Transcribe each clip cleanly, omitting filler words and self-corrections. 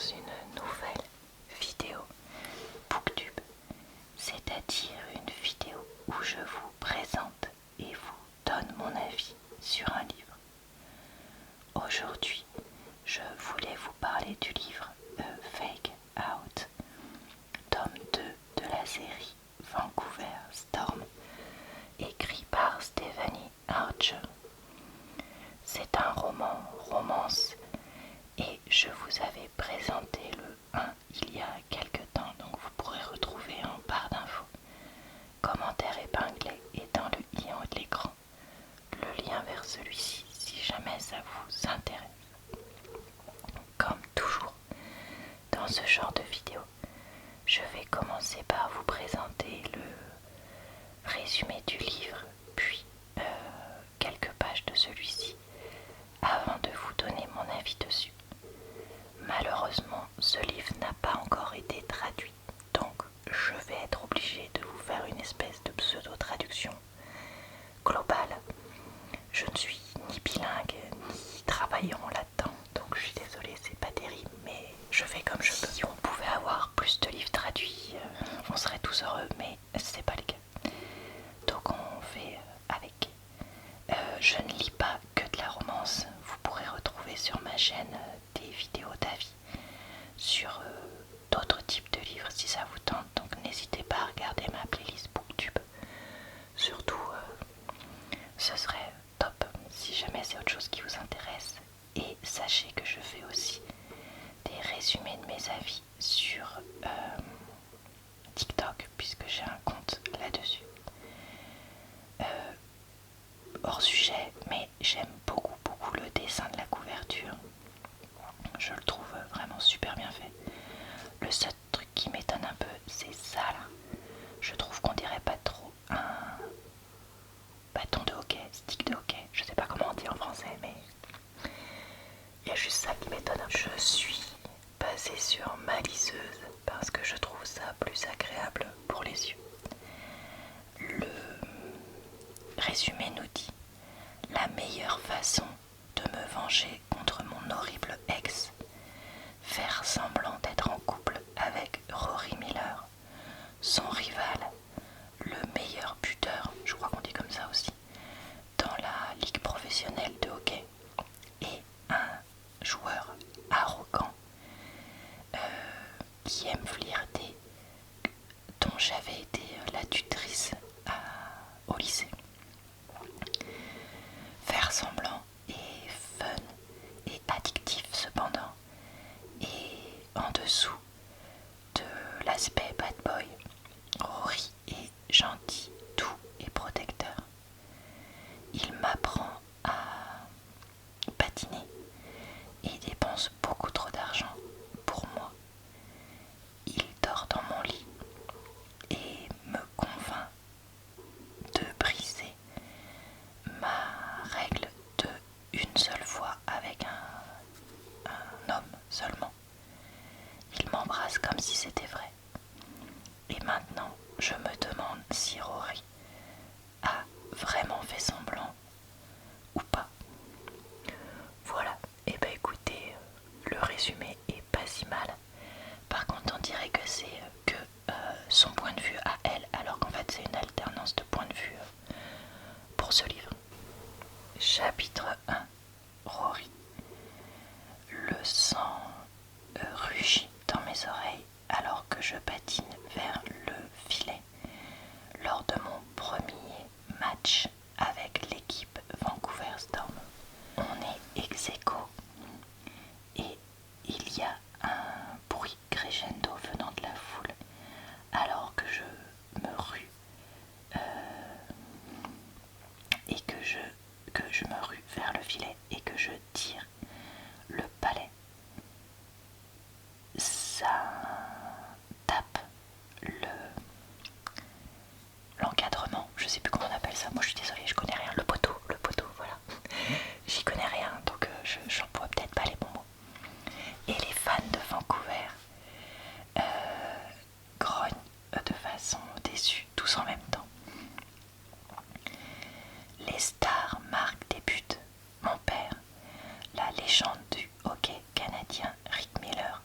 une nouvelle vidéo Booktube, c'est-à-dire une vidéo où je vous présente et vous donne mon avis sur un livre. Aujourd'hui, je voulais vous parler du livre Fake Out, tome 2 de la série Vancouver Storm, écrit par Stephanie Archer. C'est un romance, et je vous avais présenté le 1 il y a quelques temps, donc vous pourrez retrouver en barre d'infos, commentaire épinglé et dans le i en haut de l'écran, le lien vers celui-ci si jamais ça vous intéresse. Comme toujours, dans ce genre de vidéo, je vais commencer par vous présenter le résumé du livre, puis quelques pages de celui-ci, avant de vous donner mon avis dessus. Malheureusement, ce livre n'a pas encore été traduit, donc je vais être obligée de vous faire une espèce de pseudo-traduction globale. Je ne suis ni bilingue, ni travaillant là-dedans, donc je suis désolée, c'est pas terrible, mais je fais comme je peux. Si on pouvait avoir plus de livres traduits, on serait tous heureux, mais c'est pas le cas. Donc on fait avec. Je ne lis pas que de la romance. Vous pourrez retrouver sur ma chaîne des vidéos d'avis sur d'autres types de livres si ça vous tente. Donc n'hésitez pas à regarder ma playlist Booktube. Surtout, ce serait top si jamais c'est autre chose qui vous intéresse. Et sachez que je fais aussi des résumés de mes avis sur TikTok, puisque j'ai un compte là-dessus. Hors sujet, mais j'aime beaucoup le dessin de la couverture. Je le trouve vraiment super bien fait. Le seul truc qui m'étonne un peu, c'est ça là. Je trouve qu'on dirait pas trop un bâton de hockey, stick de hockey. Je sais pas comment on dit en français, mais il y a juste ça qui m'étonne un peu. Je suis passée sur ma liseuse parce que je trouve ça plus agréable pour les yeux. Le résumé nous dit: la meilleure façon de me venger contre mon horrible ex, faire semblant d'être en couple avec Rory Miller, son rival, le meilleur buteur, je crois qu'on dit comme ça aussi, dans la ligue professionnelle de hockey, et un joueur arrogant qui aime flirter, dont j'avais été la tutrice au lycée. Faire semblant est fun et addictif cependant, et en dessous de l'aspect bad boy, Rory est gentil, doux et protecteur. Il m'apprend à patiner et dépense beaucoup trop d'argent pour moi. Il dort dans mon lit et me convainc de briser ma règle de une seule fois avec un homme seulement. Il m'embrasse comme si c'était vrai. Et maintenant, je me demande si Rory a vraiment fait semblant ou pas. Voilà, et bah écoutez, le résumé est pas si mal. Par contre, on dirait que c'est que son point de vue à elle, alors qu'en fait c'est une alternance de points de vue pour ce livre. Chapitre 1. Rory. Le sang rugit dans mes oreilles alors que je patine vers le filet lors de mon premier match avec l'équipe Vancouver Storm. On est ex-aequo et il y a un bruit crescendo venant de la foule alors que je me rue et que je me rue vers le filet et que je tire le palet. Ça tape l'encadrement, je sais plus comment on appelle ça, moi je suis désolée, je connais rien, le poteau, voilà. J'y connais rien, donc j'emploie peut-être pas les bons mots. Et les fans de Vancouver grognent de façon déçue, tous en même temps. Les stars marquent des buts. Mon père, la légende du hockey canadien Rick Miller,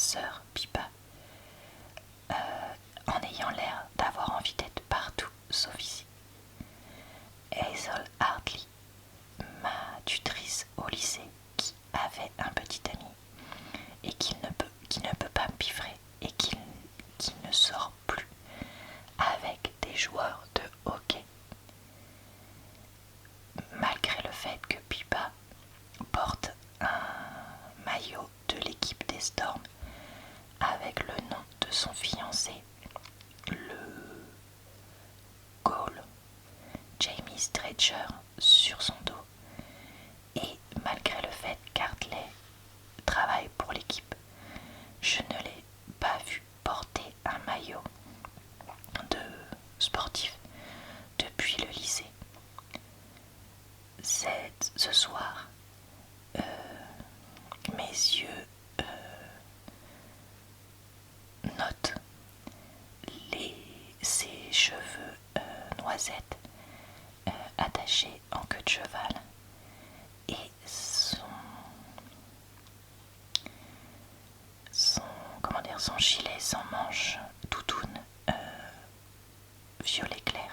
sœur Pippa, en ayant l'air d'avoir envie d'être partout sauf ici. Hazel Hartley, ma tutrice au lycée, qui avait un petit ami et qui ne peut pas me piffrer et qui ne sort plus avec des joueurs de hockey. Malgré le fait que Pippa porte un maillot de l'équipe des Storms avec le nom de son fiancé, le goal Jamie Stretcher, sur son dos, et malgré le fait qu'Hartley travaille pour l'équipe, je ne l'ai pas vu porter un maillot de sportif depuis le lycée. Ce soir, mes yeux notent ses cheveux noisettes attachés en queue de cheval et son gilet sans manches doudoune violet clair.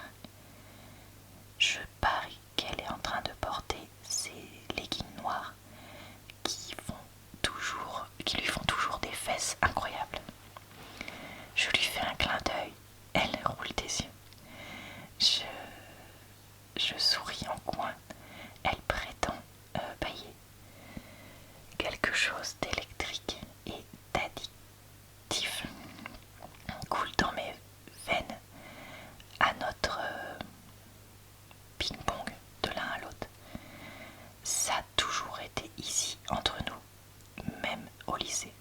Je parie qu'elle est en train de porter ses leggings noirs qui lui font toujours des fesses incroyables. Je lui fais un clin d'œil, elle roule des yeux. Je souris en coin, elle prétend bailler. Quelque chose d'électrique et d'addictif coule dans mes veines à notre ping-pong de l'un à l'autre. Ça a toujours été ici entre nous, même au lycée.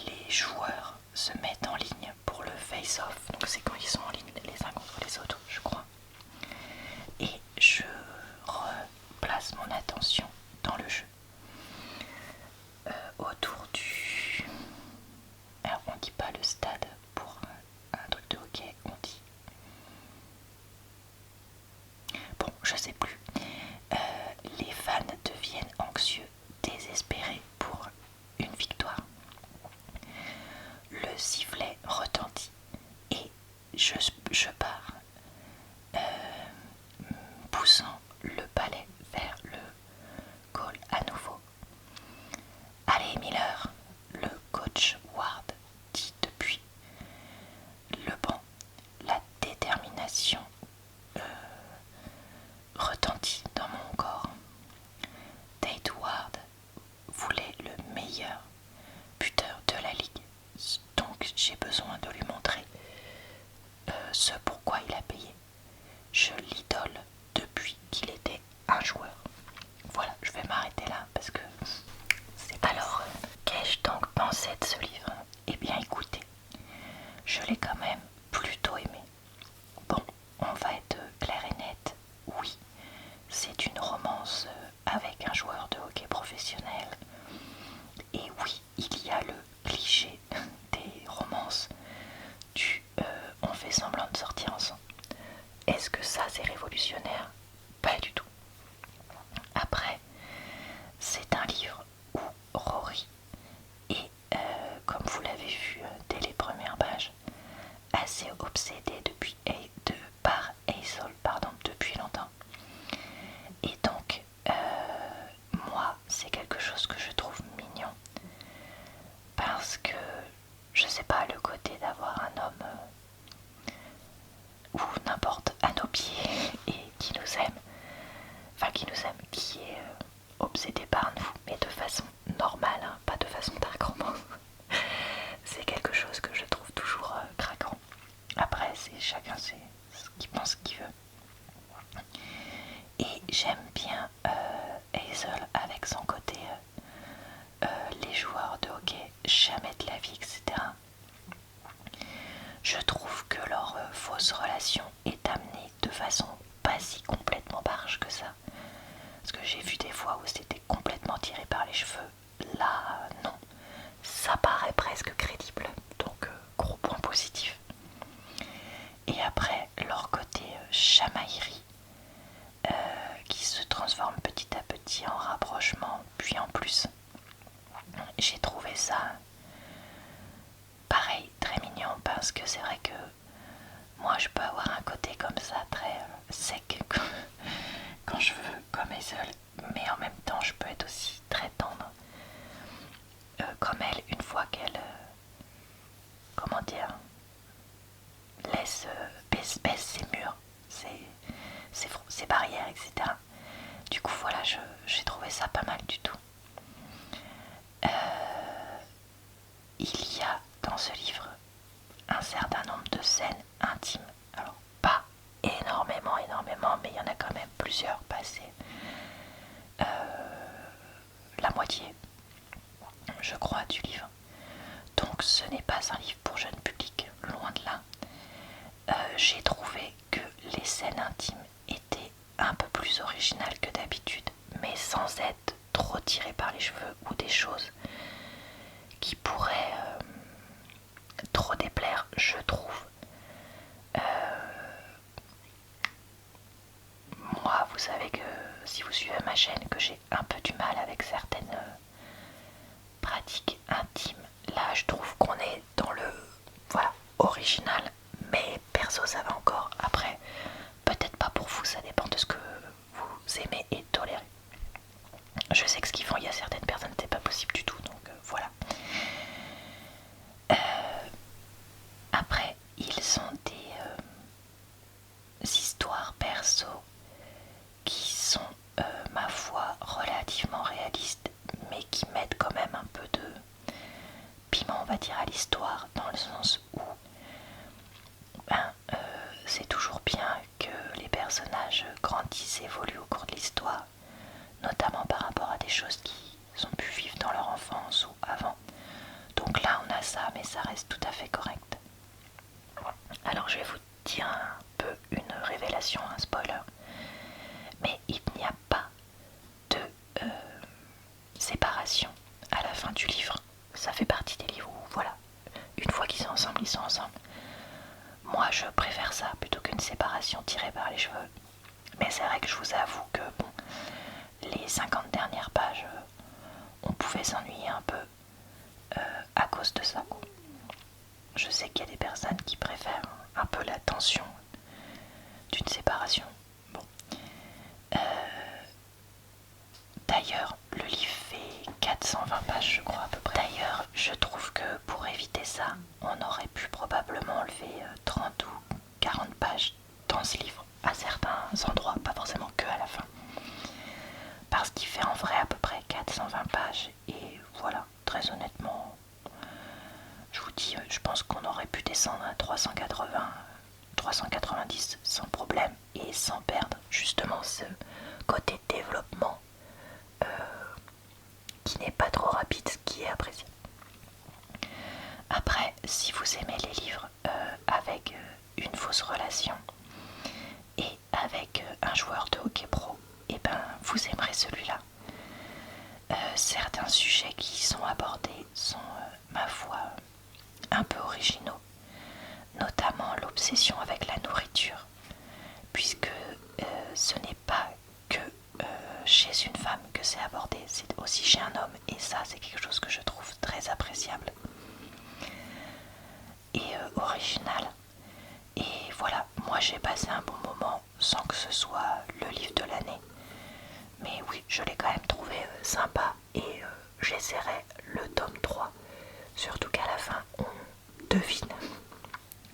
Les joueurs se mettent en ligne pour le face-off, donc c'est quand ils sont en ligne les uns contre les autres, je crois. Et je replace mon attention dans le jeu. Autour du... Alors on dit pas le stade pour un truc de hockey, on dit... Bon, je sais plus. Les fans deviennent anxieux, désespérés pour une victoire. Le sifflet retentit et je pars, poussant le balai vers le goal à nouveau. Allez Miller, le coach Ward dit depuis le banc. La détermination retentit dans mon corps. Tate Ward voulait le meilleur buteur de la ligue, donc j'ai besoin de lui montrer ce pourquoi il a payé. Je l'idole depuis qu'il était un joueur. Voilà, je vais m'arrêter là parce que c'est... Alors, qu'ai-je donc pensé de ce livre? Eh bien écoutez, je l'ai quand même plutôt aimé. Bon, on va être clair et net, oui, c'est une romance avec un joueur de hockey professionnel. Et oui, il y a le cliché des romances du on fait semblant de sortir ensemble. Est-ce que ça c'est révolutionnaire? Pas du tout. Après, c'est un livre où Rory est, comme vous l'avez vu dès les premières pages, assez obsédé par Hazel depuis longtemps. Et donc, moi, c'est quelque chose que je trouve mignon. Parce que, je sais pas, le côté d'avoir un homme ou n'importe à nos pieds et qui nous aime, qui est obsédé par nous, mais de façon normale, hein, pas de façon dark romance. C'est quelque chose que je trouve toujours craquant. Après, c'est chacun ce qu'il pense qu'il veut. Et j'aime bien Hazel avec son côté les joueurs de hockey, jamais de la vie, etc. Je trouve que leur fausse relation est amenée de façon pas si complètement barge que ça. Parce que j'ai vu des fois où c'était complètement tiré par les cheveux. Là, non. Ça paraît presque crédible. Donc, gros point positif. Et après, leur côté chamaillerie, qui se transforme petit à petit en rapprochement, puis en plus. J'ai trouvé ça pareil très mignon, parce que c'est vrai que moi je peux avoir un côté comme ça très sec quand je veux gommer seule, mais en même temps je peux être aussi très tendre comme elle, une fois qu'elle comment dire, baisse ses murs, ses barrières, etc. Du coup voilà, j'ai trouvé ça pas mal du tout. Il y a dans ce livre un certain nombre de scènes intimes. Alors pas énormément, mais il y en a quand même plusieurs passées. La moitié, je crois, du livre. Donc ce n'est pas un livre pour jeune public, loin de là. J'ai trouvé que les scènes intimes étaient un peu plus originales que d'habitude, mais sans être trop tirées par les cheveux ou des choses qui pourraient trop déplaire, je trouve. Moi, vous savez que si vous suivez ma chaîne, que j'ai un peu du mal avec certaines pratiques intimes. Là, je trouve qu'on est dans le voilà, original, mais perso, ça va encore. Après, peut-être pas pour vous, ça dépend de ce que vous aimez et tolérez. Je sais que ce qu'ils font, il y a certaines personnes, c'est pas possible du tout, donc voilà. Après, ils ont des histoires perso qui sont, ma foi, relativement réalistes, mais qui mettent quand même un peu de piment, on va dire, à l'histoire, dans le sens où c'est toujours bien que les personnages grandissent, évoluent au cours de l'histoire, notamment par rapport à des choses qu'ils ont pu vivre dans leur enfance ou avant. Donc là, on a ça, mais ça reste tout à fait correct. Alors, je vais vous dire un peu une révélation, un spoiler. Mais il n'y a pas de séparation à la fin du livre. Ça fait partie des livres où, voilà, une fois qu'ils sont ensemble, ils sont ensemble. Moi, je préfère ça plutôt qu'une séparation tirée par les cheveux. Mais c'est vrai que je vous avoue que, bon, les 50 dernières pages, on pouvait s'ennuyer un peu à cause de ça, quoi. Je sais qu'il y a des personnes qui préfèrent un peu la tension d'une séparation. Bon. D'ailleurs, le livre fait 420 pages, je crois, à peu près. D'ailleurs, je trouve que pour éviter ça, on aurait pu probablement enlever 30 ou 40 pages dans ce livre, à certains endroits, pas forcément que à la fin. Parce qu'il fait en vrai à peu près 420 pages, et voilà, très honnêtement, je vous dis, je pense qu'on aurait pu descendre à 380, 390 sans problème, et sans perdre justement ce côté développement qui n'est pas trop rapide, ce qui est appréciable. Après, si vous aimez les livres avec une fausse relation et avec un joueur de hockey pro, et ben vous aimerez celui-là. Certains sujets qui sont abordés sont, ma foi, un peu originaux, notamment l'obsession avec la nourriture, puisque ce n'est pas que chez une femme que c'est abordé, c'est aussi chez un homme, et ça c'est quelque chose que je trouve très appréciable et original. Et voilà, moi j'ai passé un bon moment sans que ce soit le livre de l'année, mais oui, je l'ai quand même trouvé sympa, et j'essaierai le tome 3, surtout qu'à la fin on devine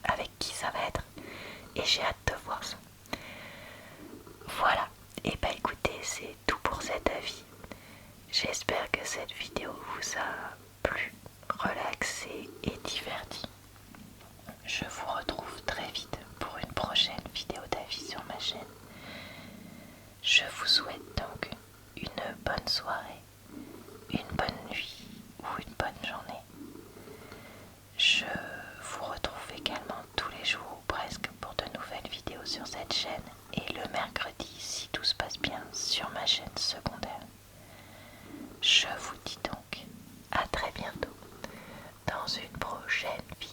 avec qui ça va être, et j'ai hâte de voir ça. Voilà, et bah écoutez, c'est tout pour cet avis. J'espère que cette vidéo vous a plu, relaxé et diverti. Je vous retrouve très vite pour une prochaine vidéo d'avis sur ma chaîne. Je vous souhaite donc une bonne soirée, une bonne nuit ou une bonne journée. Je vous retrouve également tous les jours ou presque pour de nouvelles vidéos sur cette chaîne, et le mercredi, si tout se passe bien, sur ma chaîne secondaire. Je vous dis donc à très bientôt dans une prochaine vidéo.